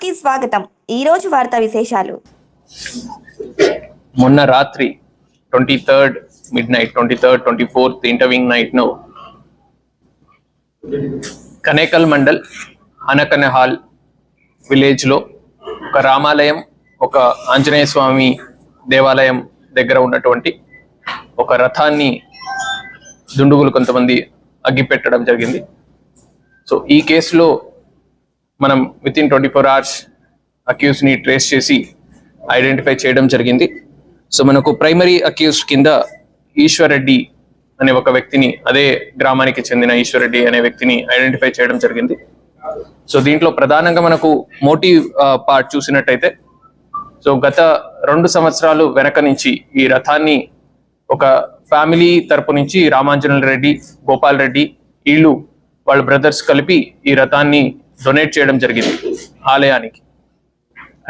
కి స్వాగతం. ఈ రోజు వార్తా విశేషాలు. మొన్న రాత్రి 23rd midnight, 23rd, 24th intervening night no Kanekal mandal Anakanahal village లో ఒక రామాలయం, ఒక ఆంజనేయ స్వామి దేవాలయం దగ్గర ఉన్నటువంటి ఒక రథాన్ని దుండుగులు కొంతమంది అగ్గిపెట్టడం జరిగింది. సో ఈ కేసులో మనం వితిన్ 24 hours అక్యూజ్ ని ట్రేస్ చేసి ఐడెంటిఫై చేయడం జరిగింది. సో మనకు ప్రైమరీ అక్యూజ్డ్ కింద ఈశ్వర్ రెడ్డి అనే ఒక వ్యక్తిని, అదే గ్రామానికి చెందిన ఈశ్వర్ రెడ్డి అనే వ్యక్తిని ఐడెంటిఫై చేయడం జరిగింది. సో దీంట్లో ప్రధానంగా మనకు మోటివ్ పార్ట్ చూసినట్టయితే, సో గత 2 సంవత్సరాలు వెనక నుంచి ఈ రథాన్ని ఒక ఫ్యామిలీ తరపు నుంచి రామాంజనేయ రెడ్డి, గోపాల్ రెడ్డి వీళ్ళు వాళ్ళ బ్రదర్స్ కలిపి ఈ రథాన్ని డొనేట్ చేయడం జరిగింది ఆలయానికి.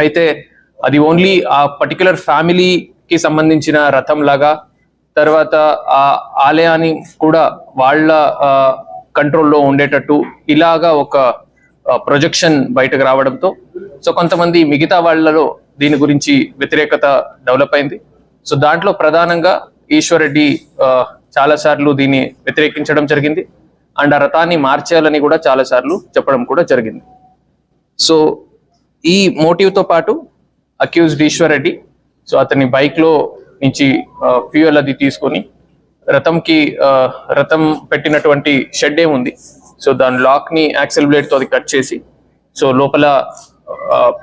అయితే అది ఓన్లీ ఆ పర్టికులర్ ఫ్యామిలీకి సంబంధించిన రథం లాగా, తర్వాత ఆ ఆలయాన్ని కూడా వాళ్ళ కంట్రోల్లో ఉండేటట్టు ఇలాగా ఒక ప్రొజెక్షన్ బయటకు రావడంతో సో కొంతమంది మిగతా వాళ్ళలో దీని గురించి వ్యతిరేకత డెవలప్ అయింది. సో దాంట్లో ప్రధానంగా ఈశ్వర్ రెడ్డి చాలా సార్లు దీన్ని వ్యతిరేకించడం జరిగింది అండ్ ఆ రథాన్ని మార్చేయాలని కూడా చాలా సార్లు చెప్పడం కూడా జరిగింది. సో ఈ మోటివ్ తో పాటు అక్యూజ్డ్ ఈశ్వర్ రెడ్డి, సో అతని బైక్ లో నుంచి ఫ్యూయల్ అది తీసుకొని రథం పెట్టినటువంటి షెడ్ ఏముంది, సో దాని లాక్ ని యాక్సెల్ బ్లేడ్ తో అది కట్ చేసి, సో లోపల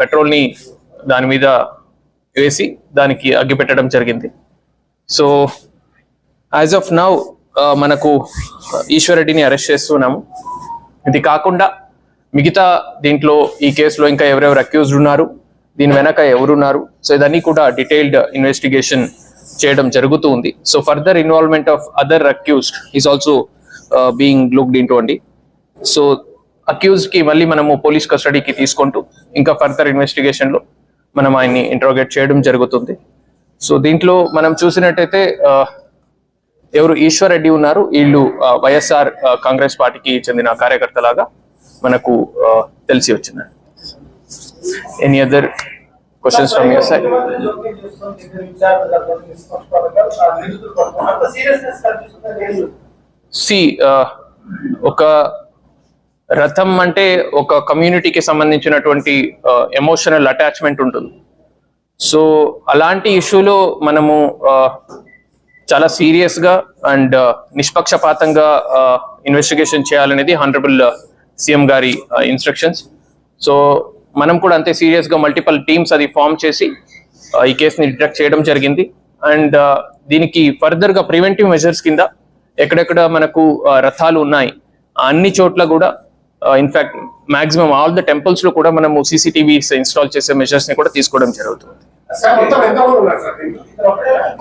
పెట్రోల్ ని దాని మీద వేసి దానికి అగ్గి పెట్టడం జరిగింది. సో యాజ్ ఆఫ్ నౌ మనకు ఈశ్వర్ రెడ్డిని అరెస్ట్ చేస్తున్నాము. ఇది కాకుండా మిగతా దీంట్లో ఈ కేసులో ఇంకా ఎవరెవరు అక్యూజ్డ్ ఉన్నారు, దీని వెనక ఎవరున్నారు, సో ఇదన్నీ కూడా డీటెయిల్డ్ ఇన్వెస్టిగేషన్ చేయడం జరుగుతూ ఉంది. So further involvement of other accused is also being looked into అండి. సో అక్యూజ్డ్ కి మళ్ళీ మనము పోలీస్ కస్టడీకి తీసుకుంటూ ఇంకా ఫర్దర్ ఇన్వెస్టిగేషన్ లో మనం ఆయన్ని ఇంట్రోగేట్ చేయడం జరుగుతుంది. సో దీంట్లో మనం చూసినట్టయితే ఎవరు ఈశ్వర్ రెడ్డి ఉన్నారు, వీళ్ళు వైఎస్ఆర్ కాంగ్రెస్ పార్టీకి చెందిన కార్యకర్తలాగా మనకు తెలిసి వచ్చింది. Any other questions from your side? ఒక రథం అంటే ఒక కమ్యూనిటీకి సంబంధించినటువంటి ఎమోషనల్ అటాచ్మెంట్ ఉంటుంది. సో అలాంటి ఇష్యూలో మనము చాలా సీరియస్ గా అండ్ నిష్పక్షపాతంగా ఇన్వెస్టిగేషన్ చేయాలనేది హానరబుల్ సీఎం గారి ఇన్స్ట్రక్షన్స్. సో మనం కూడా అంతే సీరియస్ గా మల్టిపల్ టీమ్స్ అది ఫామ్ చేసి ఈ కేసుని డిటెక్ట్ చేయడం జరిగింది. అండ్ దీనికి ఫర్దర్ గా ప్రివెంటివ్ మెజర్స్ కింద ఎక్కడెక్కడ మనకు రథాలు ఉన్నాయి అన్ని చోట్ల కూడా in fact maximum all the temples లో కూడా మనము CCTVs ఇన్స్టాల్ చేసే మెజర్స్ ని కూడా తీసుకోవడం జరుగుతుంది.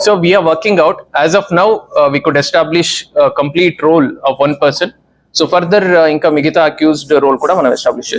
So we are working out. As of now, we could establish a complete role of one person. So further, inka migita accused role kuda manam establish chestam.